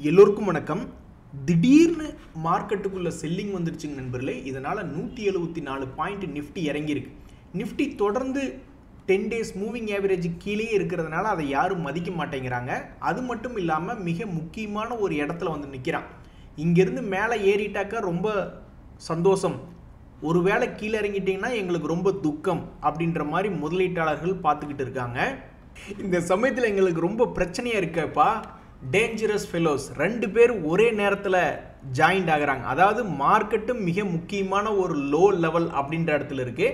எல்லோருக்கும் வணக்கம். திடீர்னு மார்க்கெட்டுக்குள்ள செல்லிங் வந்துருச்சுங்க நண்பர்களே. இதனால 174 பாயிண்ட் நிஃப்டி இறங்கியிருக்கு. நிஃப்டி தொடர்ந்து 10 டேஸ் மூவிங் ஆவரேஜ் கீழே இருக்கிறதுனால அதை யாரும் மதிக்க மாட்டேங்கிறாங்க. அது மட்டும் இல்லாமல் மிக முக்கியமான ஒரு இடத்துல வந்து நிற்கிறான். இங்கேருந்து மேலே ஏறிட்டாக்கா ரொம்ப சந்தோஷம், ஒருவேளை கீழே இறங்கிட்டீங்கன்னா எங்களுக்கு ரொம்ப துக்கம் அப்படின்ற மாதிரி முதலீட்டாளர்கள் பார்த்துக்கிட்டு இருக்காங்க. இந்த சமயத்தில் எங்களுக்கு ரொம்ப பிரச்சனையாக இருக்கப்பா. டேஞ்சரஸ் ஃபெலோஸ் 2 பேர் ஒரே நேரத்தில் ஜாயின்ட் ஆகிறாங்க. அதாவது மார்க்கெட்டும் மிக முக்கியமான ஒரு லோ லெவல் அப்படின்ற இடத்துல இருக்கு.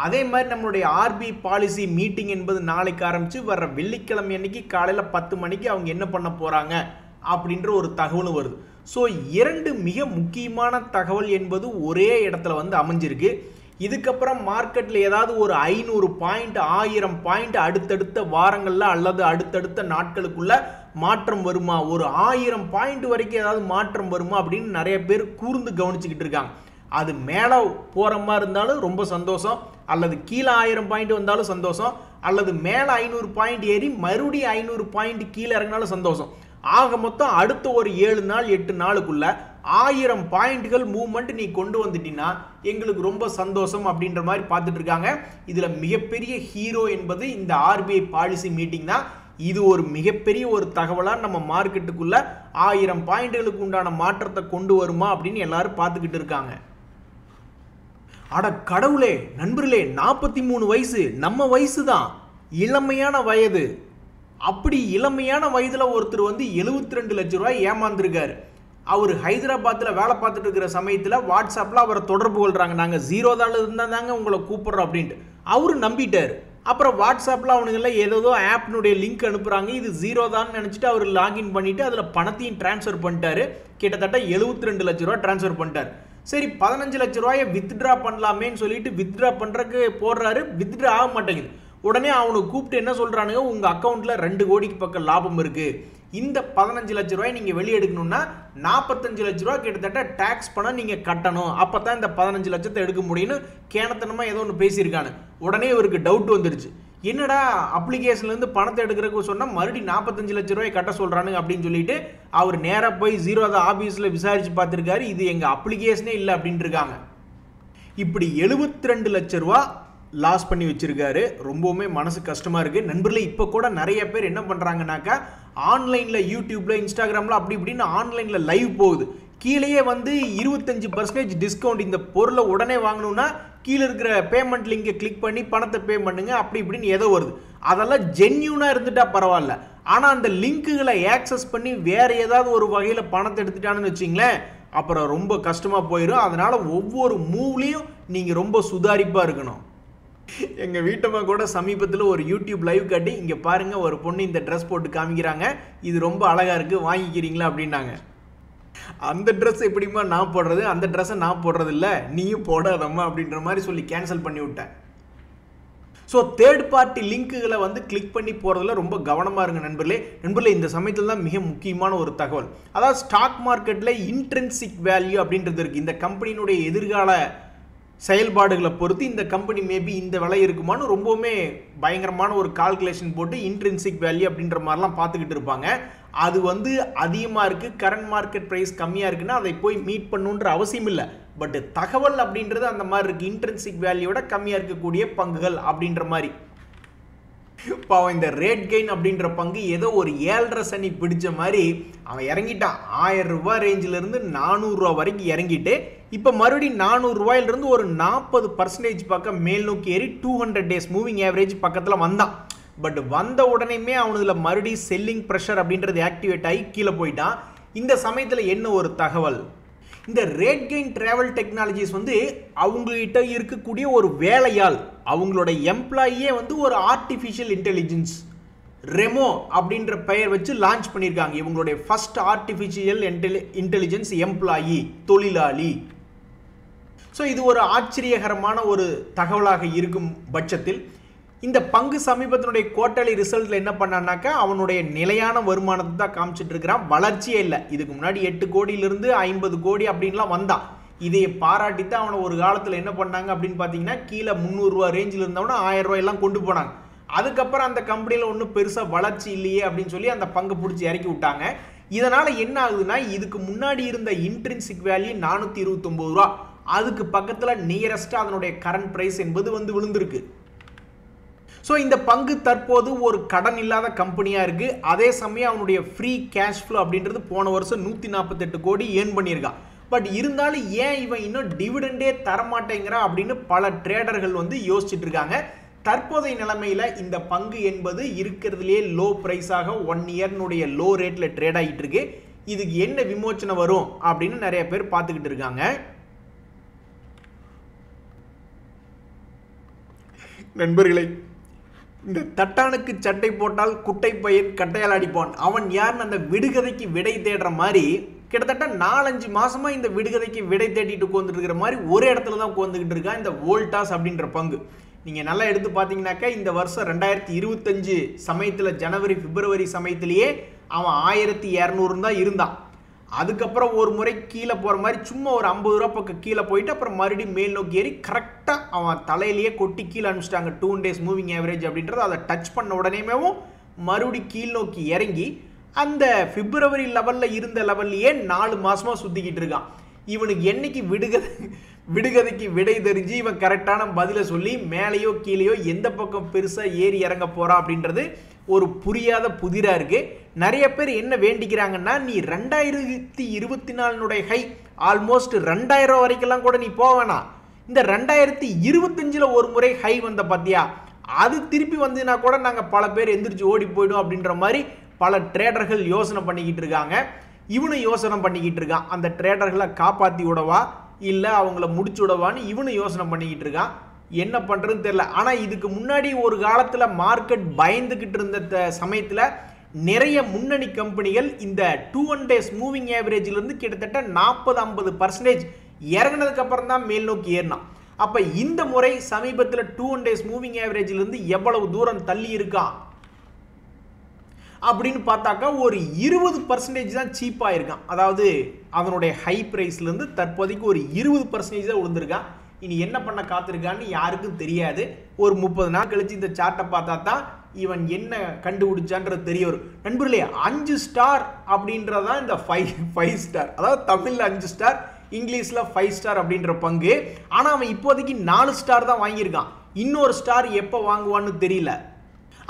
அதே மாதிரி நம்மளுடைய ஆர்பிஐ பாலிசி மீட்டிங் என்பது நாளைக்கு ஆரம்பித்து வர்ற வெள்ளிக்கிழமை அன்னைக்கு காலையில் 10 மணிக்கு அவங்க என்ன பண்ண போகிறாங்க அப்படின்ற ஒரு தகவலும் வருது. ஸோ 2 மிக முக்கியமான தகவல் என்பது ஒரே இடத்துல வந்து அமைஞ்சிருக்கு. இதுக்கப்புறம் மார்க்கெட்டில் ஏதாவது ஒரு 500 பாயிண்ட் 1000 பாயிண்ட் அடுத்தடுத்த வாரங்களில் அல்லது அடுத்தடுத்த நாட்களுக்குள்ள மாற்றம் வருமா, ஒரு 1000 பாயிண்ட் வரைக்கும் ஏதாவது மாற்றம் வருமா அப்படின்னு நிறைய பேர் கூர்ந்து கவனிச்சுக்கிட்டு இருக்காங்க. அது மேலே போகிற மாதிரி இருந்தாலும் ரொம்ப சந்தோஷம், அல்லது கீழே 1000 பாயிண்ட் வந்தாலும் சந்தோஷம், அல்லது மேலே 500 பாயிண்ட் ஏறி மறுபடியும் 500 பாயிண்ட் கீழே இறங்கினாலும் சந்தோஷம். ஆக மொத்தம் அடுத்த ஒரு 7 நாள் 8 நாளுக்குள்ள 1000 பாயிண்ட்கள் மூவ்மெண்ட் நீ கொண்டு வந்துட்டீங்கன்னா எங்களுக்கு ரொம்ப சந்தோஷம் அப்படின்ற மாதிரி பார்த்துட்டு இருக்காங்க. இதில் மிகப்பெரிய ஹீரோ என்பது இந்த ஆர்பிஐ பாலிசி மீட்டிங் தான். இது ஒரு மிகப்பெரிய ஒரு தகவலாக நம்ம மார்க்கெட்டுக்குள்ள 1000 பாயிண்ட்களுக்கு உண்டான மாற்றத்தை கொண்டு வருமா அப்படின்னு எல்லாரும் பார்த்துக்கிட்டு இருக்காங்க. அட கடவுளே நண்பர்களே, 43 வயசு நம்ம வயசு தான், இளமையான வயது. அப்படி இளமையான வயதில் ஒருத்தர் வந்து 72 லட்சம் ரூபாய் ஏமாந்துருக்காரு. அவர் ஹைதராபாத்தில் வேலை பார்த்துட்டு இருக்கிற சமயத்தில் வாட்ஸ்அப்பில் அவரை தொடர்பு கொள்கிறாங்க. நாங்கள் 0 இருந்தால் தாங்க உங்களை கூப்பிட்றோம் அப்படின்ட்டு. அவரு நம்பிட்டார். அப்புறம் வாட்ஸ்அப்பில் அவனுங்கெல்லாம் ஏதோ ஆப்னுடைய லிங்க் அனுப்புகிறாங்க. இது 0 தான் நினச்சிட்டு அவர் லாகின் பண்ணிவிட்டு அதில் பணத்தையும் டிரான்ஸ்ஃபர் பண்ணிட்டாரு. கிட்டத்தட்ட 72 லட்ச ரூபா டிரான்ஸ்ஃபர் பண்ணிட்டார். சரி 15 லட்ச ரூபாயை வித்ட்ரா பண்ணலாமேன்னு சொல்லிட்டு வித்ட்ரா பண்ணுறதுக்கு போடுறாரு. வித்ட்ரா ஆக மாட்டேங்குது. உடனே அவனை கூப்பிட்டு என்ன சொல்கிறானுங்க, உங்கள் அக்கௌண்ட்டில் 2 கோடிக்கு பக்கம் லாபம் இருக்குது, இந்த 15 லட்ச ரூபாய் நீங்கள் வெளியே எடுக்கணும்னா 45 லட்ச ரூபா கிட்டத்தட்ட டேக்ஸ் பணம் நீங்கள் கட்டணும், அப்போ தான் இந்த 15 லட்சத்தை எடுக்க முடியும்னு கேனத்தனமாக ஏதோ ஒன்று பேசியிருக்கானு. உடனே இவருக்கு டவுட் வந்துடுச்சு. என்னடா அப்ளிகேஷன்லேருந்து பணத்தை எடுக்கிறதுக்கு சொன்னால் மறுபடியும் 45 லட்ச ரூபாய் கட்ட சொல்கிறானுங்க அப்படின்னு சொல்லிட்டு அவர் நேராக போய் 0 ஆஃபீஸில் விசாரித்து பார்த்துருக்காரு. இது எங்கள் அப்ளிகேஷனே இல்லை அப்படின்ட்டு இருக்காங்க. இப்படி 72 லட்ச ரூபா லாஸ் பண்ணி வச்சிருக்காரு. ரொம்பவுமே மனசு கஷ்டமாக இருக்குது நண்பர்களே. இப்போ கூட நிறைய பேர் என்ன பண்ணுறாங்கனாக்கா, ஆன்லைனில் யூடியூப்பில் இன்ஸ்டாகிராமில் அப்படி இப்படின்னு ஆன்லைனில் லைவ் போகுது. கீழேயே வந்து 25% டிஸ்கவுண்ட், இந்த பொருளை உடனே வாங்கணும்னா கீழே இருக்கிற பேமெண்ட் லிங்கை கிளிக் பண்ணி பணத்தை பே பண்ணுங்க அப்படி இப்படின்னு ஏதோ வருது. அதெல்லாம் ஜென்யூனாக இருந்துட்டா பரவாயில்ல. ஆனால் அந்த லிங்க்குகளை ஆக்சஸ் பண்ணி வேறு ஏதாவது ஒரு வகையில் பணத்தை எடுத்துட்டான்னு வச்சிங்களேன், அப்புறம் ரொம்ப கஷ்டமாக போயிடும். அதனால் ஒவ்வொரு மூவ்லேயும் நீங்கள் ரொம்ப சுதாரிப்பாக இருக்கணும். எங்கள் வீட்டம்மா கூட சமீபத்தில் ஒரு யூடியூப் லைவ் காட்டி, இங்கே பாருங்கள் ஒரு பொண்ணு இந்த ட்ரெஸ் போட்டு காமிக்கிறாங்க, இது ரொம்ப அழகாக இருக்குது வாங்கிக்கிறீங்களா அப்படின்னாங்க. அந்த ட்ரெஸ் எப்படிமா நான் போடுறது, அந்த ட்ரெஸ்ஸை நான் போடுறது இல்லை, நீயும் போடாதம்மா அப்படின்ற மாதிரி சொல்லி கேன்சல் பண்ணி விட்டேன். ஸோ தேர்ட் பார்ட்டி லிங்க்குகளை வந்து கிளிக் பண்ணி போகிறதுல ரொம்ப கவனமாக இருங்க நண்பர்களே. இந்த சமயத்தில் தான் மிக முக்கியமான ஒரு தகவல். அதாவது ஸ்டாக் மார்க்கெட்டில் இன்ட்ரின்சிக் வேல்யூ அப்படின்றது இருக்குது. இந்த கம்பெனியினுடைய எதிர்கால செயல்பாடுகளை பொறுத்து இந்த கம்பெனி மேபி இந்த விலை இருக்குமான்னு ரொம்பவுமே பயங்கரமான ஒரு கால்குலேஷன் போட்டு இன்ட்ரின்சிக் வேல்யூ அப்படின்ற மாதிரிலாம் பார்த்துக்கிட்டு இருப்பாங்க. அது வந்து அதிகமாக இருக்குது, கரண்ட் மார்க்கெட் ப்ரைஸ் கம்மியாக இருக்குன்னா அதை போய் மீட் பண்ணுன்ற அவசியம் இல்லை. பட் தகவல் அப்படின்றது அந்த மாதிரி இருக்குது. இன்ட்ரின்சிக் வேல்யூவோட கம்மியாக இருக்கக்கூடிய பங்குகள் அப்படின்ற மாதிரி. பாவம் இந்த ரேட் கெயின் அப்படின்ற பங்கு ஏதோ ஒரு 7.5 சனி பிடிச்ச மாதிரி அவன் இறங்கிட்டான். 1000 ரூபாய் ரேஞ்சிலிருந்து 400 ரூபா வரைக்கும் இறங்கிட்டு இப்போ மறுபடியும் 400 ரூபாயிலிருந்து ஒரு 40% பக்கம் மேல் நோக்கி ஏறி 200 டேஸ் மூவிங் ஆவரேஜ் பக்கத்தில் வந்தான். பட் வந்த உடனேயுமே அவனுல மறுபடியும் செல்லிங் ப்ரெஷர் அப்படின்றது ஆக்டிவேட் ஆகி கீழே போயிட்டான். இந்த சமயத்தில் என்ன ஒரு தகவல், இந்த ரேட் கெயின் டிராவல் டெக்னாலஜிஸ் வந்து அவங்ககிட்ட இருக்கக்கூடிய ஒரு வேலையால், அவங்களோட எம்ப்ளாயியே வந்து ஒரு ஆர்டிஃபிஷியல் இன்டெலிஜென்ஸ் ரெமோ அப்படின்ற பெயர் வச்சு லான்ச் பண்ணியிருக்காங்க. இவங்களுடைய ஃபர்ஸ்ட் ஆர்டிஃபிஷியல் இன்டெலிஜென்ஸ் எம்ப்ளாயி, தொழிலாளி. ஸோ இது ஒரு ஆச்சரியகரமான ஒரு தகவலாக இருக்கும் பட்சத்தில் இந்த பங்கு சமீபத்தினுடைய குவார்ட்டர்லி ரிசல்ட்ல என்ன பண்ணான்னாக்கா, அவனுடைய நிலையான வருமானத்தை தான் காமிச்சிட்டு இருக்கிறான், வளர்ச்சியே இல்லை. இதுக்கு முன்னாடி 8 கோடியிலிருந்து 50 கோடி அப்படின்லாம் வந்தான். இதை பாராட்டித்தான் அவனை ஒரு காலத்தில் என்ன பண்ணாங்க அப்படின்னு பார்த்தீங்கன்னா, கீழே 300 ரூபா ரேஞ்சில் இருந்தவன 1000 ரூபாயெல்லாம் கொண்டு போனாங்க. அதுக்கப்புறம் அந்த கம்பெனியில் ஒன்றும் பெருசாக வளர்ச்சி இல்லையே அப்படின்னு சொல்லி அந்த பங்கு பிடிச்சி இறக்கி விட்டாங்க. இதனால் என்ன ஆகுதுன்னா, இதுக்கு முன்னாடி இருந்த இன்ட்ரின்சிக் வேல்யூ 429 ரூபா, அதுக்கு பக்கத்தில் நியரஸ்ட்டாக அதனுடைய கரண்ட் ப்ரைஸ் என்பது வந்து விழுந்திருக்கு. ஸோ இந்த பங்கு தற்போது ஒரு கடன் இல்லாத கம்பெனியாக இருக்குது. அதே சமயம் அவனுடைய ஃப்ரீ கேஷ் ஃப்ளோ அப்படின்றது போன வருஷம் 148 கோடி ஏர்ன் பண்ணியிருக்கான். பட் இருந்தாலும் ஏன் இவன் இன்னும் டிவிடெண்டே தரமாட்டேங்கிறான் அப்படின்னு பல ட்ரேடர்கள் வந்து யோசிச்சுட்டு இருக்காங்க. தற்போதைய நிலைமையில் இந்த பங்கு என்பது இருக்கிறதுலே லோ ப்ரைஸாக 1 இயர்னுடைய லோ ரேட்டில் ட்ரேட் ஆகிட்டு இருக்கு. இதுக்கு என்ன விமோச்சனை வரும் அப்படின்னு நிறைய பேர் பார்த்துக்கிட்டு இருக்காங்க. நண்பர்களே, இந்த தட்டானுக்கு சட்டை போட்டால் குட்டை பையன் கட்டையால் அடிப்பான், அவன் யாருன்னு அந்த விடுகதைக்கு விடை தேடுற மாதிரி கிட்டத்தட்ட 4-5 மாசமா இந்த விடுகதைக்கு விடை தேடிட்டு உட்காந்துட்டு இருக்கிற மாதிரி ஒரு இடத்துல தான் உட்காந்துக்கிட்டு இருக்கான் இந்த வோல்டாஸ் அப்படின்ற பங்கு. நீங்கள் நல்லா எடுத்து பார்த்தீங்கன்னாக்கா இந்த வருஷம் 2025 சமயத்தில் ஜனவரி பிப்ரவரி சமயத்திலேயே அவன் 1200 தான் இருந்தான். அதுக்கப்புறம் ஒரு முறை கீழே போகிற மாதிரி சும்மா ஒரு 50 ரூபா பக்கம் கீழே போயிட்டு அப்புறம் மறுபடியும் மேல் நோக்கி ஏறி கரெக்டாக அவன் தலையிலேயே கொட்டி கீழே அனுப்பிச்சிட்டாங்க 2 days மூவிங் ஆவரேஜ் அப்படின்றது. அதை டச் பண்ண உடனேமேவும் மறுபடியும் கீழ் நோக்கி இறங்கி அந்த பிப்ரவரி லெவலில் இருந்த லெவல்லையே 4 மாசமா சுற்றிக்கிட்டு இருக்கான். இவனுக்கு என்னைக்கு விடுகதைக்கு விடை தெரிஞ்சு இவன் கரெக்டான பதிலை சொல்லி மேலேயோ கீழேயோ எந்த பக்கம் பெருசாக ஏறி இறங்க போகிறான் அப்படின்றது ஒரு புரியாத புதிராக இருக்குது. நிறைய பேர் என்ன வேண்டிக்கிறாங்கன்னா, நீ 2024 ஹை ஆல்மோஸ்ட் 2000 வரைக்கெல்லாம் கூட நீ போவேனா, இந்த 2025 ஒரு முறை ஹை வந்த பார்த்தியா, அது திருப்பி வந்துன்னா கூட நாங்கள் பல பேர் எந்திரிச்சு ஓடி போயிடும் அப்படின்ற மாதிரி பல ட்ரேடர்கள் யோசனை பண்ணிக்கிட்டு இருக்காங்க. இவனும் யோசனை பண்ணிக்கிட்டு இருக்கான், அந்த ட்ரேடர்களை காப்பாற்றி விடவா இல்லை அவங்கள முடிச்சு விடவான்னு இவனும் யோசனை பண்ணிக்கிட்டு இருக்கான். என்ன பண்ணுறதுன்னு தெரியல. ஆனால் இதுக்கு முன்னாடி ஒரு காலத்தில் மார்க்கெட் பயந்துக்கிட்டு இருந்த சமயத்தில் நிறைய முன்னணி கம்பெனிகள் இந்த 2 days மூவிங் ஆவரேஜிலிருந்து கிட்டத்தட்ட 40-50% இறங்கினதுக்கு அப்புறம் தான் மேல் நோக்கி ஏறினான். அப்போ இந்த முறை சமீபத்தில் 2 days மூவிங் ஆவரேஜிலிருந்து எவ்வளவு தூரம் தள்ளி இருக்கான் அப்படின்னு பார்த்தாக்கா ஒரு 20% தான் சீப்பாக இருக்கான். அதாவது அதனுடைய ஹை ப்ரைஸ்லேருந்து தற்போதைக்கு ஒரு 20% தான் விழுந்திருக்கான். இனி என்ன பண்ண காத்திருக்கான்னு யாருக்கும் தெரியாது. ஒரு 30 நாள் கழிச்சு இந்த சார்ட்டை பார்த்தா தான் இவன் என்ன கண்டுபிடிச்சான்றது தெரிய வரும். நண்பர்களே, 5 ஸ்டார் அப்படின்றதான் இந்த 5 ஸ்டார், அதாவது தமிழில் 5 ஸ்டார், இங்கிலீஷில் 5 ஸ்டார் அப்படின்ற பங்கு. ஆனால் அவன் இப்போதைக்கு 4 ஸ்டார் தான் வாங்கியிருக்கான். இன்னொரு ஸ்டார் எப்போ வாங்குவான்னு தெரியல.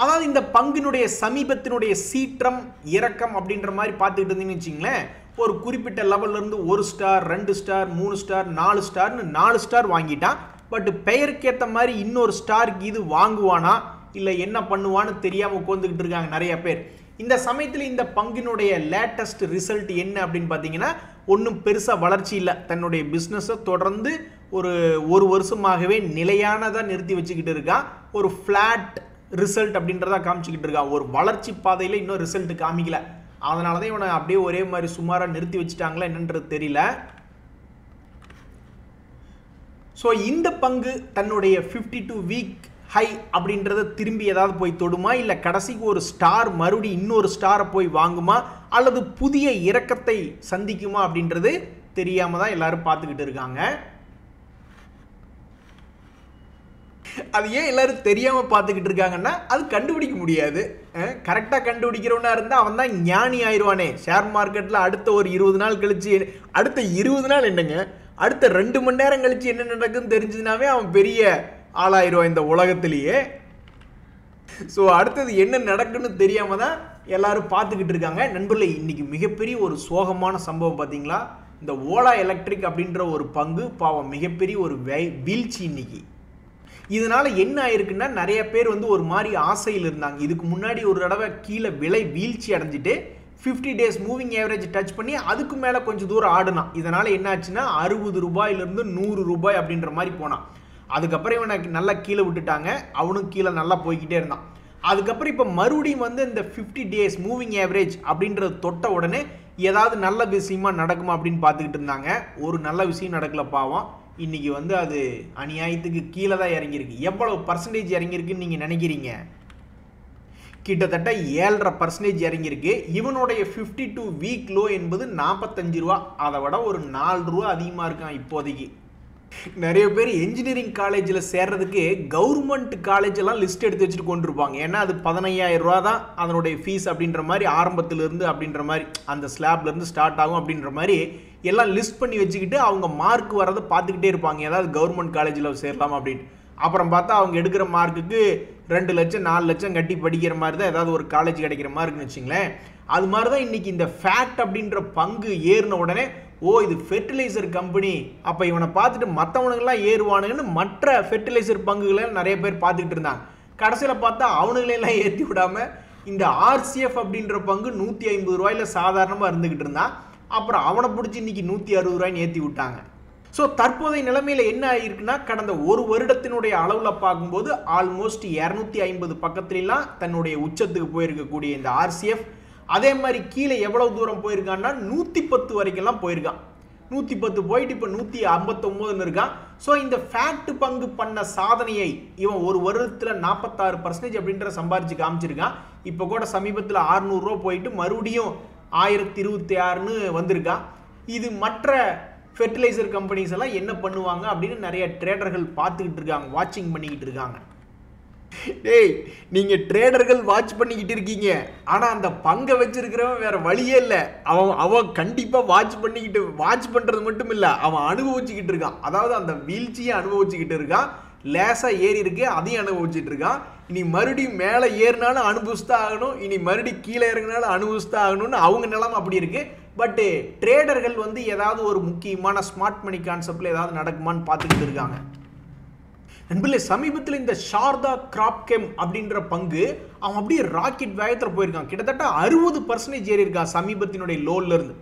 அதாவது இந்த பங்கினுடைய சமீபத்தினுடைய சீற்றம் இறக்கம் அப்படின்ற மாதிரி பார்த்துக்கிட்டு இருந்தீங்கன்னு வச்சிங்களேன், ஒரு குறிப்பிட்ட லெவல்லேருந்து 1 ஸ்டார் 2 ஸ்டார் 3 ஸ்டார் 4 ஸ்டார்னு 4 ஸ்டார் வாங்கிட்டான். பட் பெயருக்கேற்ற மாதிரி இன்னொரு ஸ்டாருக்கு இது வாங்குவானா இல்லை என்ன பண்ணுவான்னு தெரியாமல் உட்காந்துக்கிட்டு இருக்காங்க நிறைய பேர். இந்த சமயத்தில் இந்த பங்கினுடைய லேட்டஸ்ட் ரிசல்ட் என்ன அப்படின்னு பார்த்தீங்கன்னா, ஒன்றும் பெருசாக வளர்ச்சி இல்லை. தன்னுடைய பிஸ்னஸை தொடர்ந்து ஒரு வருஷமாகவே நிலையானதாக நிறுத்தி வச்சுக்கிட்டு இருக்கான். ஒரு ஃப்ளாட் ரிசல்ட் அப்படின்றத காமிச்சிக்கிட்டு இருக்கான். ஒரு வளர்ச்சி பாதையில் இன்னும் ரிசல்ட் காமிக்கல. அதனால தான் இவனை அப்படியே ஒரே மாதிரி சுமாராக நிறுத்தி வச்சுட்டாங்களா என்னன்றது தெரியல. ஸோ இந்த பங்கு தன்னுடைய 52 வீக் ஹை அப்படின்றத திரும்பி ஏதாவது போய் தொடுமா, இல்லை கடைசிக்கு ஒரு ஸ்டார் மறுபடியும் இன்னொரு ஸ்டாரை போய் வாங்குமா, அல்லது புதிய இறக்கத்தை சந்திக்குமா அப்படின்றது தெரியாம தான் எல்லாரும் பார்த்துக்கிட்டு இருக்காங்க. அது ஏன் எல்லாரும் தெரியாம பார்த்துக்கிட்டு இருக்காங்கன்னா, அது கண்டுபிடிக்க முடியாது. கரெக்டாக கண்டுபிடிக்கிறவனா இருந்தால் அவன் தான் ஞானி ஆயிடுவானே. ஷேர் மார்க்கெட்டில் அடுத்த ஒரு 20 நாள் கழிச்சு, அடுத்த 20 நாள் என்னங்க, அடுத்த 2 மணி நேரம் கழிச்சு என்ன நடக்குன்னு தெரிஞ்சதுனாவே அவன் பெரிய ஆளாயிடுவான் இந்த உலகத்திலேயே. ஸோ அடுத்தது என்ன நடக்குன்னு தெரியாம தான் எல்லாரும் பார்த்துக்கிட்டு இருக்காங்க. நண்பர்களே, இன்னைக்கு மிகப்பெரிய ஒரு சோகமான சம்பவம் பார்த்தீங்களா? இந்த ஓலா எலக்ட்ரிக் அப்படின்ற ஒரு பங்கு பாவம் மிகப்பெரிய ஒரு வீழ்ச்சி இன்னைக்கு. இதனால என்ன ஆயிருக்குன்னா, நிறைய பேர் வந்து ஒரு மாதிரி ஆசையில் இருந்தாங்க. இதுக்கு முன்னாடி ஒரு தடவை கீழே விலை வீழ்ச்சி அடைஞ்சிட்டு 50 days மூவிங் ஆவரேஜ் டச் பண்ணி அதுக்கு மேலே கொஞ்சம் தூரம் ஆடுனான். இதனால் என்ன ஆச்சுன்னா 60 ரூபாயிலிருந்து 100 ரூபாய் அப்படின்ற மாதிரி போனான். அதுக்கப்புறம் இவனை நல்லா கீழே விட்டுட்டாங்க. அவனும் கீழே நல்லா போய்கிட்டே இருந்தான். அதுக்கப்புறம் இப்போ மறுபடியும் வந்து இந்த 50 days மூவிங் ஆவரேஜ் அப்படின்றது தொட்ட உடனே ஏதாவது நல்ல விஷயமா நடக்குமா அப்படின்னு பார்த்துக்கிட்டு இருந்தாங்க. ஒரு நல்ல விஷயம் நடக்கல பாவம். இன்னைக்கு வந்து அது அநியாயத்துக்கு கீழே தான் இறங்கியிருக்கு. எவ்வளவு பர்சன்டேஜ் இறங்கியிருக்குன்னு நீங்கள் நினைக்கிறீங்க? கிட்டத்தட்ட 7.5% இறங்கியிருக்கு. இவனுடைய 52 வீக் லோ என்பது 45 ரூபா. அதை விட ஒரு 4 ரூபா அதிகமாக இருக்கான் இப்போதைக்கு. நிறைய பேர் இன்ஜினியரிங் காலேஜில் சேர்றதுக்கு கவர்மெண்ட் காலேஜ் எல்லாம் லிஸ்ட் எடுத்து வச்சுட்டு கொண்டிருப்பாங்க. ஏன்னா அது 15,000 ரூபா தான் அதனுடைய ஃபீஸ் அப்படின்ற மாதிரி ஆரம்பத்திலிருந்து அப்படின்ற மாதிரி அந்த ஸ்லாப்லேருந்து ஸ்டார்ட் ஆகும் அப்படின்ற மாதிரி எல்லாம் லிஸ்ட் பண்ணி வச்சுக்கிட்டு அவங்க மார்க் வரதை பார்த்துக்கிட்டே இருப்பாங்க. ஏதாவது கவர்மெண்ட் காலேஜில் சேரலாம் அப்படின்னு. அப்புறம் பார்த்தா அவங்க எடுக்கிற மார்க்குக்கு 2 லட்சம் 4 லட்சம் கட்டி படிக்கிற மாதிரி தான் ஏதாவது ஒரு காலேஜ் கிடைக்கிற மாதிரி இருக்குன்னு வச்சுங்களேன். அது மாதிரி தான் இன்னைக்கு இந்த ஃபேக்ட் அப்படின்ற பங்கு ஏறின உடனே ஓ இது ஃபெர்டிலைசர் கம்பெனி, அப்போ இவனை பார்த்துட்டு மற்றவனுங்கெல்லாம் ஏறுவானுங்கன்னு மற்ற ஃபெர்டிலைசர் பங்குகளை நிறைய பேர் பார்த்துக்கிட்டு இருந்தாங்க. கடைசியில் பார்த்தா அவனுங்களெல்லாம் ஏற்றி விடாமல் இந்த ஆர்சிஎஃப் அப்படின்ற பங்கு 150 ரூபாயில சாதாரணமாக இருந்துக்கிட்டு இருந்தான். அப்புறம் அவனை பிடிச்சி இன்னைக்கு 160 ரூபாய்ன்னு ஏற்றி விட்டாங்க. ஸோ தற்போதைய நிலைமையில் என்ன ஆகிருக்குன்னா, கடந்த ஒரு வருடத்தினுடைய அளவில் பார்க்கும்போது ஆல்மோஸ்ட் 250 பக்கத்துலாம் தன்னுடைய உச்சத்துக்கு போயிருக்கக்கூடிய இந்த ஆர்சிஎஃப் அதே மாதிரி கீழே எவ்வளவு தூரம் போயிருக்கான்னா 110 வரைக்கும்லாம் போயிருக்கான். 110 போயிட்டு இப்போ 159 இருக்கான். ஸோ இந்த ஃபேக்ட் பங்கு பண்ண சாதனையை இவன் ஒரு வருடத்தில் 46% அப்படின்ற சம்பாரிச்சு காமிச்சிருக்கான். இப்போ கூட சமீபத்தில் 600 ரூபா போயிட்டு மறுபடியும் 1026ன்னு வந்திருக்கான். இது மற்ற ஃபெர்டிலைசர் கம்பெனிஸ் எல்லாம் என்ன பண்ணுவாங்க அப்படின்னு நிறைய ட்ரேடர்கள் பார்த்துக்கிட்டு இருக்காங்க, வாட்சிங் பண்ணிக்கிட்டு இருக்காங்க. டேய் நீங்கள் ட்ரேடர்கள் வாட்ச் பண்ணிக்கிட்டு இருக்கீங்க, ஆனால் அந்த பங்கை வச்சிருக்கிறவன் வேற வழியே இல்லை. அவன் கண்டிப்பாக வாட்ச் பண்ணுறது மட்டும் இல்லை, அவன் அனுபவிச்சுக்கிட்டு இருக்கான். அதாவது அந்த வீழ்ச்சியை அனுபவிச்சுக்கிட்டு இருக்கான். லேசாக ஏறி இருக்கு, அதையும் அனுபவிச்சுட்டு இருக்கான். இனி மறுபடியும் மேலே ஏறினாலும் அனுபவிச்சுதான் ஆகணும், இனி மறுபடியும் கீழே இறங்கினாலும் அனுபவிச்சுதான் ஆகணும்னு அவங்க நிலைமை அப்படி இருக்கு. பட் ட்ரேடர்கள் வந்து ஏதாவது ஒரு முக்கியமான ஸ்மார்ட் மணி கான்செப்டில் ஏதாவது நடக்குமான்னு பார்த்துக்கிட்டு இருக்காங்க. நண்பர்களே, சமீபத்தில் இந்த சாரதா கிராப்கெம் அப்படின்ற பங்கு அவன் அப்படியே ராக்கெட் வேகத்தில் போயிருக்கான். கிட்டத்தட்ட 60% ஏறி இருக்கான் சமீபத்தினுடைய லோல இருந்து.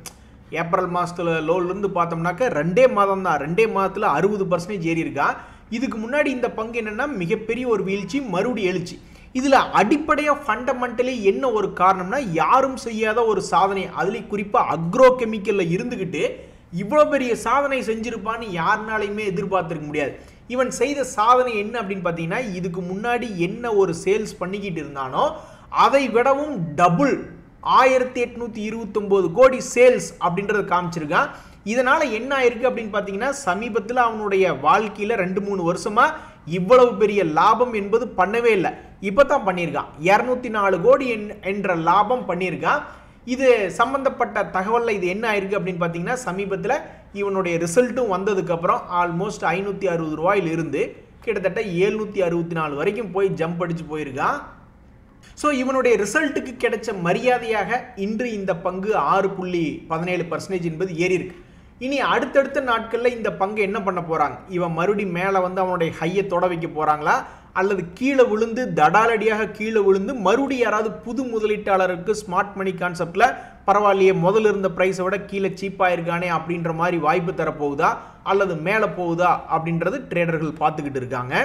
ஏப்ரல் மாதத்தில் லோல இருந்து பார்த்தோம்னாக்க 2 மாதம் தான், 2 மாதத்தில் 60% ஏறி இருக்கா. இதுக்கு முன்னாடி இந்த பங்கு என்னன்னா மிகப்பெரிய ஒரு வீழ்ச்சி, மறுபடியும் எழுச்சி. இதில் அடிப்படையாக ஃபண்டமெண்டலி என்ன ஒரு காரணம்னா, யாரும் செய்யாத ஒரு சாதனை, அதுலேயும் குறிப்பாக அக்ரோ கெமிக்கலில் இருந்துக்கிட்டு இவ்வளோ பெரிய சாதனை செஞ்சிருப்பான்னு யாருனாலையுமே எதிர்பார்த்துருக்க முடியாது. இவன் செய்த சாதனை என்ன அப்படின்னு பார்த்தீங்கன்னா, இதுக்கு முன்னாடி என்ன ஒரு சேல்ஸ் பண்ணிக்கிட்டு இருந்தானோ அதை விடவும் டபுள் 1829 கோடி சேல்ஸ் அப்படின்றத காமிச்சிருக்கான். இதனால என்ன ஆயிருக்கு அப்படின்னு பார்த்தீங்கன்னா, சமீபத்தில் அவனுடைய வாழ்க்கையில் 2-3 வருஷமா இவ்வளவு பெரிய லாபம் என்பது பண்ணவே இல்லை. இப்போ தான் பண்ணியிருக்கான். 204 கோடி என்ற லாபம் பண்ணியிருக்கான். இது சம்பந்தப்பட்ட தகவலில் இது என்ன ஆயிருக்கு அப்படின்னு பார்த்தீங்கன்னா, சமீபத்தில் இவனுடைய ரிசல்ட்டும் வந்ததுக்கப்புறம் ஆல்மோஸ்ட் 560 ரூபாயில் இருந்து கிட்டத்தட்ட 764 வரைக்கும் போய் ஜம்ப் அடிச்சு போயிருக்கான். ஸோ இவனுடைய ரிசல்ட்டுக்கு கிடைச்ச மரியாதையாக இன்று இந்த பங்கு 6.17% என்பது ஏறி இருக்கு. இனி அடுத்தடுத்த நாட்களில் இந்த பங்கு என்ன பண்ண போறாங்க? இவன் மறுபடியும் மேலே வந்து அவனுடைய ஹையை தொட வைக்க போறாங்களா, அல்லது கீழே விழுந்து தடாலடியாக கீழே விழுந்து மறுபடியும் யாராவது புது முதலீட்டாளருக்கு ஸ்மார்ட் மணி கான்செப்டில் பரவாயில்லையே முதல்ல இருந்த ப்ரைஸை விட கீழே சீப்பாக இருக்கானே அப்படின்ற மாதிரி வாய்ப்பு தரப்போகுதா, அல்லது மேலே போகுதா அப்படின்றது ட்ரேடர்கள் பார்த்துக்கிட்டு இருக்காங்க.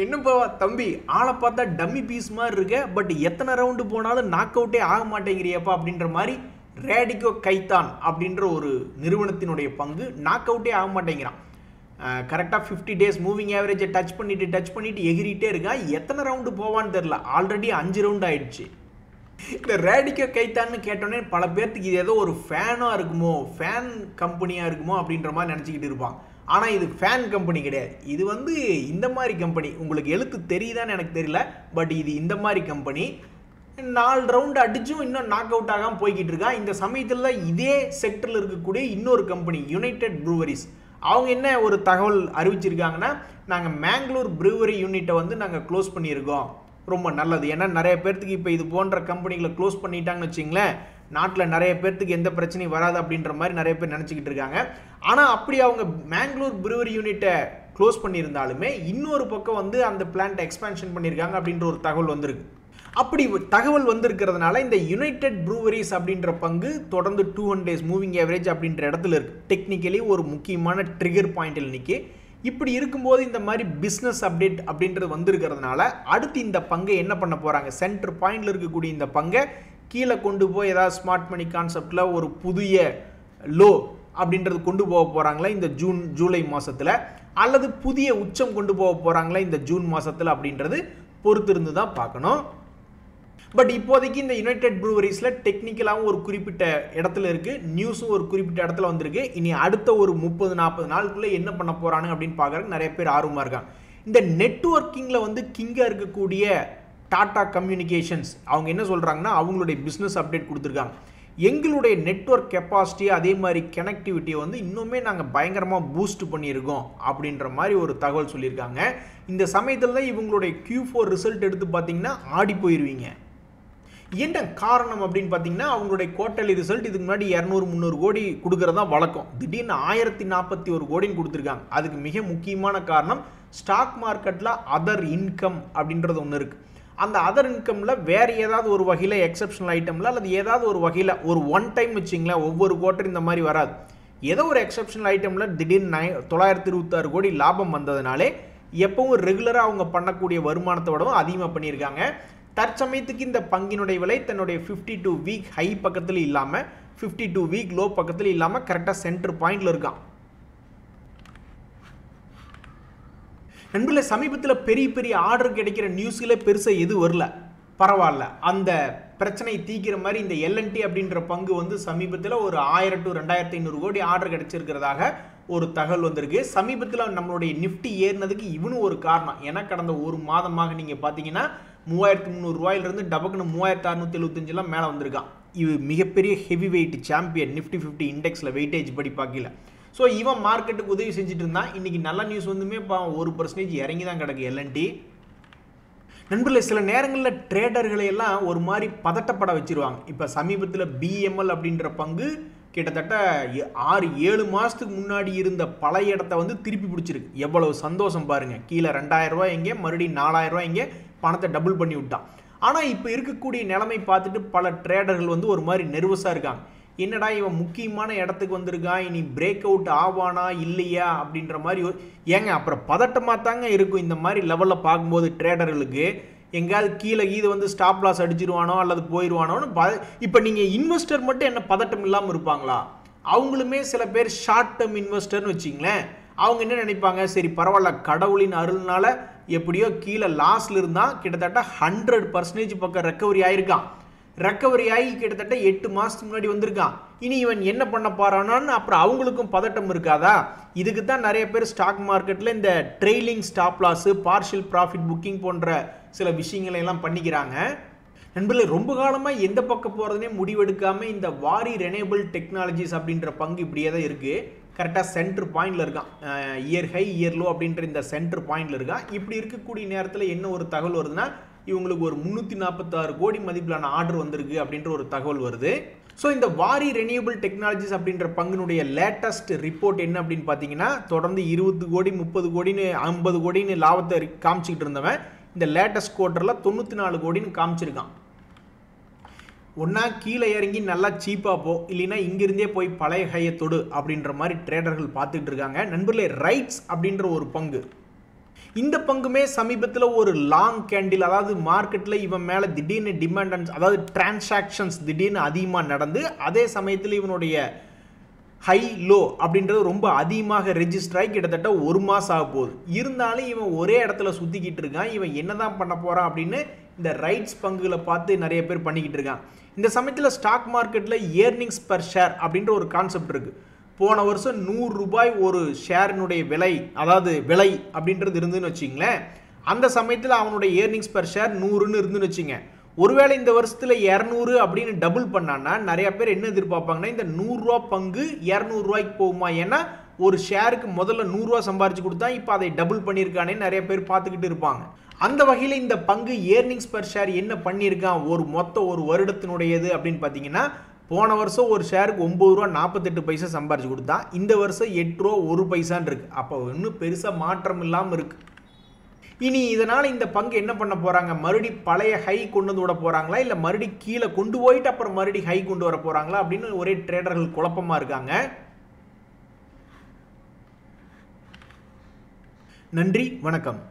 என்னப்பா தம்பி, ஆளை பார்த்தா டம்மி பீஸ் மாதிரி இருக்க, பட் எத்தனை ரவுண்டு போனாலும் நாக் அவுட்டே ஆக மாட்டேங்கிறியப்பா அப்படின்ற மாதிரி ரேடிகோ கைத்தான் அப்படின்ற ஒரு நிறுவனத்தினுடைய பங்கு நாக் அவுட்டே ஆக மாட்டேங்கிறான். கரெக்டாக 50 டேஸ் மூவிங் ஆவரேஜை டச் பண்ணிட்டு எகிரிட்டே இருக்கா. எத்தனை ரவுண்டு போவான்னு தெரில, ஆல்ரெடி 5 ரவுண்டு ஆயிடுச்சு. இந்த ரேடிகோ கைத்தான்னு கேட்டோன்னே பல பேர்த்துக்கு இது ஏதோ ஒரு ஃபேனாக இருக்குமோ, ஃபேன் கம்பெனியாக இருக்குமோ அப்படின்ற மாதிரி நினச்சிக்கிட்டு இருப்பாங்க. ஆனால் இது ஃபேன் கம்பெனி கிடையாது. இது வந்து இந்த மாதிரி கம்பெனி, உங்களுக்கு எழுத்து தெரியுதான்னு எனக்கு தெரியல, பட் இது இந்த மாதிரி கம்பெனி. 4 ரவுண்டு அடிச்சும் இன்னும் நாக் அவுட் ஆகாமல் போய்கிட்டு இருக்கா. இந்த சமயத்தில் தான் இதே செக்டரில் இருக்கக்கூடிய இன்னொரு கம்பெனி யுனைடெட் ப்ரூவரிஸ், அவங்க என்ன ஒரு தகவல் அறிவிச்சிருக்காங்கன்னா, நாங்கள் மேங்களூர் ப்ரூவரி யூனிட்டை வந்து நாங்கள் க்ளோஸ் பண்ணியிருக்கோம். ரொம்ப நல்லது. ஏன்னா நிறைய பேர்த்துக்கு இப்போ இது போன்ற கம்பெனிகளை க்ளோஸ் பண்ணிட்டாங்கன்னு வச்சிங்களேன், நாட்டில் நிறைய பேர்த்துக்கு எந்த பிரச்சனையும் வராது அப்படின்ற மாதிரி நிறைய பேர் நினச்சிக்கிட்டு இருக்காங்க. ஆனால் அப்படி அவங்க மேங்களூர் ப்ரூவரி யூனிட்டை க்ளோஸ் பண்ணியிருந்தாலுமே இன்னொரு பக்கம் வந்து அந்த பிளான்ட்டை எக்ஸ்பேன்ஷன் பண்ணியிருக்காங்க அப்படின்ற ஒரு தகவல் வந்திருக்கு. அப்படி தகவல் வந்திருக்கிறதுனால இந்த யுனைடெட் ப்ரூவரிஸ் அப்படின்ற பங்கு தொடர்ந்து 200 டேஸ் மூவிங் ஆவரேஜ் அப்படின்ற இடத்துல இருக்குது. டெக்னிக்கலி ஒரு முக்கியமான ட்ரிகர் பாயிண்டில் நிற்கி. இப்படி இருக்கும்போது இந்த மாதிரி பிஸ்னஸ் அப்டேட் அப்படின்றது வந்திருக்கிறதுனால அடுத்து இந்த பங்கை என்ன பண்ண போகிறாங்க, சென்டர் பாயிண்டில் இருக்கக்கூடிய இந்த பங்கை கீழே கொண்டு போய் ஏதாவது ஸ்மார்ட் மணி கான்செப்டில் ஒரு புதிய லோ அப்படின்றது கொண்டு போக போகிறாங்களா இந்த ஜூலை மாதத்தில், அல்லது புதிய உச்சம் கொண்டு போக போகிறாங்களா இந்த ஜூன் மாதத்தில் அப்படின்றது பொறுத்திருந்து தான் பார்க்கணும். பட் இப்போதைக்கு இந்த யுனைடெட் ப்ரூவரிஸ்ல டெக்னிக்கலாகவும் ஒரு குறிப்பிட்ட இடத்துல இருக்கு, நியூஸும் ஒரு குறிப்பிட்ட இடத்துல வந்திருக்கு. இனி அடுத்த ஒரு 30-40 நாளுக்குள்ள என்ன பண்ண போறாங்க அப்படின்னு பார்க்கறதுக்கு நிறைய பேர் ஆர்வமா இருக்காங்க. இந்த நெட்வொர்க்கிங்ல வந்து கிங்கா இருக்கக்கூடிய டாடா கம்யூனிகேஷன்ஸ் அவங்க என்ன சொல்றாங்கன்னா, அவங்களுடைய பிசினஸ் அப்டேட் கொடுத்துருக்காங்க. எங்களுடைய நெட்வொர்க் கெப்பாசிட்டி அதே மாதிரி கனெக்டிவிட்டியை வந்து இன்னுமே நாங்கள் பயங்கரமாக பூஸ்ட் பண்ணியிருக்கோம் அப்படின்ற மாதிரி ஒரு தகவல் சொல்லியிருக்காங்க. இந்த சமயத்தில் தான் இவங்களுடைய Q4 ரிசல்ட் எடுத்து பார்த்தீங்கன்னா ஆடி போயிடுவீங்க. என்ன காரணம் அப்படின்னு பார்த்தீங்கன்னா, அவங்களுடைய குவார்ட்டர்லி ரிசல்ட் இதுக்கு முன்னாடி 200-300 கோடி கொடுக்கறதா வழக்கம். திடீர்னு 1041 கோடின்னு கொடுத்துருக்காங்க. அதுக்கு மிக முக்கியமான காரணம் ஸ்டாக் மார்க்கெட்டில் அதர் இன்கம் அப்படின்றது ஒன்று இருக்குது. அந்த அதர் இன்கமில் வேறு ஏதாவது ஒரு வகையில் எக்ஸப்ஷனல் ஐட்டமில் அல்லது ஏதாவது ஒரு வகையில் ஒரு ஒன் டைம் வச்சிங்களேன், ஒவ்வொரு குவார்ட்டர் இந்த மாதிரி வராது, ஏதோ ஒரு எக்ஸப்ஷனல் ஐட்டமில் திடீர்னு 926 கோடி லாபம் வந்ததுனாலே எப்பவும் ரெகுலராக அவங்க பண்ணக்கூடிய வருமானத்தை விடவும் அதிகமாக பண்ணியிருக்காங்க. தற்சமயத்துக்கு இந்த பங்கினுடைய விலை தன்னுடைய 52 வீக் ஹை பக்கத்தில் இல்லாமல் 52 வீக் லோ பக்கத்தில் இல்லாமல் கரெக்டாக சென்டர் பாயிண்டில் இருக்கான். நண்பர்களே, சமீபத்தில் பெரிய பெரிய ஆர்டர் கிடைக்கிற நியூஸ்களே பெருசாக எது வரல, பரவாயில்ல. அந்த பிரச்சனை தீக்கிற மாதிரி இந்த L&T அப்படின்ற பங்கு வந்து சமீபத்தில் ஒரு 1000 to 2500 கோடி ஆர்டர் கிடைச்சிருக்கிறதாக ஒரு தகவல் வந்திருக்கு. சமீபத்தில் நம்மளுடைய நிஃப்டி ஏறினதுக்கு இவனும் ஒரு காரணம். ஏன்னா கடந்த ஒரு மாதமாக நீங்கள் பார்த்தீங்கன்னா 3300 ரூபாயிலிருந்து டபக்குன்னு 3675 மேலே வந்திருக்கான். இது மிகப்பெரிய ஹெவி வெயிட் சாம்பியன் நிஃப்டி 50 இண்டெக்ஸில் வெயிட்டேஜ் படி பார்க்கல. ஸோ இவன் மார்க்கெட்டுக்கு உதவி செஞ்சுட்டு இருந்தான். இன்னைக்கு நல்ல நியூஸ் வந்துமே 1% இறங்கி தான் கிடக்கு L&T. நண்பர்களே, சில நேரங்களில் ட்ரேடர்களை எல்லாம் ஒரு மாதிரி பதட்டப்பட வச்சிருவாங்க. இப்போ சமீபத்தில் BML அப்படின்ற பங்கு கிட்டத்தட்ட 6-7 மாதத்துக்கு முன்னாடி இருந்த பழைய இடத்த வந்து திருப்பி பிடிச்சிருக்கு. எவ்வளவு சந்தோஷம் பாருங்க. கீழே 2000 ரூபாய் எங்கே, மறுபடியும் 4000 ரூபாய் எங்கே, பணத்தை டபுள் பண்ணி விட்டான். ஆனால் இப்போ இருக்கக்கூடிய நிலைமை பார்த்துட்டு பல ட்ரேடர்கள் வந்து ஒரு மாதிரி நெர்வஸாக இருக்காங்க. என்னடா இவன் முக்கியமான இடத்துக்கு வந்திருக்கான், இனி பிரேக் அவுட் ஆவானா இல்லையா அப்படின்ற மாதிரி. ஏங்க அப்புறம் பதட்டமாக தாங்க இருக்கும் இந்த மாதிரி லெவலில் பார்க்கும்போது. ட்ரேடர்களுக்கு எங்கேயாவது கீழே வந்து ஸ்டாப் லாஸ் அடிச்சிருவானோ அல்லது போயிடுவானோன்னு இப்போ நீங்கள் இன்வெஸ்டர் மட்டும் என்ன பதட்டம் இல்லாமல் இருப்பாங்களா? அவங்களுமே சில பேர் ஷார்ட் டேர்ம் இன்வெஸ்டர்னு வச்சிங்களேன். அவங்க என்ன நினைப்பாங்க, சரி பரவாயில்ல, கடவுளின் அருள்னால எப்படியோ கீழே லாஸ்ல இருந்தால் கிட்டத்தட்ட 100% பக்கம் ரெக்கவரி ஆயிருக்கான். ரெக்கவரி ஆகி கிட்டத்தட்ட 8 மாதத்துக்கு முன்னாடி வந்திருக்கான். இனி இவன் என்ன பண்ண போறானான்னு அப்புறம் அவங்களுக்கும் பதட்டம் இருக்காதா? இதுக்கு தான் நிறைய பேர் ஸ்டாக் மார்க்கெட்டில் இந்த trailing stop loss, partial profit booking போன்ற சில விஷயங்களை எல்லாம் பண்ணிக்கிறாங்க. நண்பர்களே, ரொம்ப காலமாக எந்த பக்கம் போகிறதுனே முடிவெடுக்காமல் இந்த வாரி ரெனியூவபிள் டெக்னாலஜிஸ் அப்படின்ற பங்கு இப்படியே தான் இருக்குது. கரெக்டாக சென்டர் பாயிண்டில் இருக்கான். இயர் ஹை இயர் லோ அப்படின்ற இந்த சென்டர் பாயிண்டில் இருக்கான். இப்படி இருக்கக்கூடிய நேரத்தில் என்ன ஒரு தகவல் வருதுன்னா, இவங்களுக்கு ஒரு 346 கோடி மதிப்பிலான ஆர்டர் வந்திருக்கு அப்படின்ற ஒரு தகவல் வருது. ஸோ இந்த வாரி ரெனியூவபிள் டெக்னாலஜிஸ் அப்படின்ற பங்கினுடைய லேட்டஸ்ட் ரிப்போர்ட் என்ன அப்படின்னு பார்த்தீங்கன்னா, தொடர்ந்து 20 கோடி 30 கோடின்னு 50 கோடின்னு லாபத்தை காமிச்சிக்கிட்டு இருந்தவன் இந்த லேட்டஸ்ட் குவார்ட்டரில் 94 கோடின்னு காமிச்சிருக்கான். ஒன்றா கீழே இறங்கி நல்லா சீப்பாக போ, இல்லைன்னா இங்கிருந்தே போய் பழைய ஹையை தொடு அப்படின்ற மாதிரி ட்ரேடர்கள் பார்த்துக்கிட்டு இருக்காங்க. நண்பர்களே, ரைட்ஸ் அப்படின்ற ஒரு பங்கு, இந்த பங்குமே சமீபத்தில் ஒரு லாங் கேண்டில், அதாவது மார்க்கெட்டில் இவன் மேலே திடீர்னு டிமாண்ட், அதாவது டிரான்சாக்ஷன்ஸ் திடீர்னு அதிகமாக நடந்து அதே சமயத்தில் இவனுடைய ஹை லோ அப்படின்றது ரொம்ப அதிகமாக ரெஜிஸ்டர் ஆகி கிட்டத்தட்ட 1 மாதம் ஆக போகுது. இருந்தாலும் இவன் ஒரே இடத்துல சுற்றிக்கிட்டு இருக்கான். இவன் என்ன தான் பண்ண போகிறான் அப்படின்னு இந்த ரைட்ஸ் பங்குகளை பார்த்து நிறைய பேர் பண்ணிக்கிட்டு இருக்கான். இந்த சமயத்தில் ஸ்டாக் மார்க்கெட்டில் ஏர்னிங்ஸ் பர் ஷேர் அப்படின்ற ஒரு கான்செப்ட் இருக்குது. போன வருஷம் 100 ரூபாய் ஒரு ஷேரினுடைய விலை, அதாவது விலை அப்படின்றது இருந்துன்னு வச்சிங்களேன். அந்த சமயத்தில் அவனுடைய ஏர்னிங்ஸ் பர் ஷேர் 100ன்னு இருந்துன்னு வச்சுங்க. ஒருவேளை இந்த வருஷத்தில் 200 அப்படின்னு டபுள் பண்ணான்னா நிறைய பேர் என்ன எதிர்பார்ப்பாங்கன்னா, இந்த 100 ரூபா பங்கு 200 ரூபாய்க்கு போகுமா? ஏன்னா ஒரு ஷேருக்கு முதல்ல 100 ரூபா சம்பாரிச்சு கொடுத்தா இப்போ அதை டபுள் பண்ணியிருக்கானே நிறைய பேர் பார்த்துக்கிட்டு இருப்பாங்க. அந்த வகையில் இந்த பங்கு ஏர்னிங்ஸ் பர் ஷேர் என்ன பண்ணியிருக்கான் ஒரு வருடத்தினுடையது அப்படின்னு பார்த்தீங்கன்னா, போன வருஷம் ஒரு ஷேருக்கு 9 ரூபா 48 பைசா சம்பாரிச்சு கொடுத்தா, இந்த வருஷம் 8 ரூபா 1 பைசான்னு இருக்கு. அப்போ இன்னும் பெருசாக மாற்றம் இல்லாமல் இருக்கு. இனி இதனால் இந்த பங்கு என்ன பண்ண போகிறாங்க, மறுபடி பழைய ஹை கொண்டு வந்து விட போகிறாங்களா, இல்லை மறுபடி கீழே கொண்டு போயிட்டு அப்புறம் மறுபடி ஹை கொண்டு வர போகிறாங்களா அப்படின்னு ஒரே ட்ரேடர்கள் குழப்பமாக இருக்காங்க. நன்றி, வணக்கம்.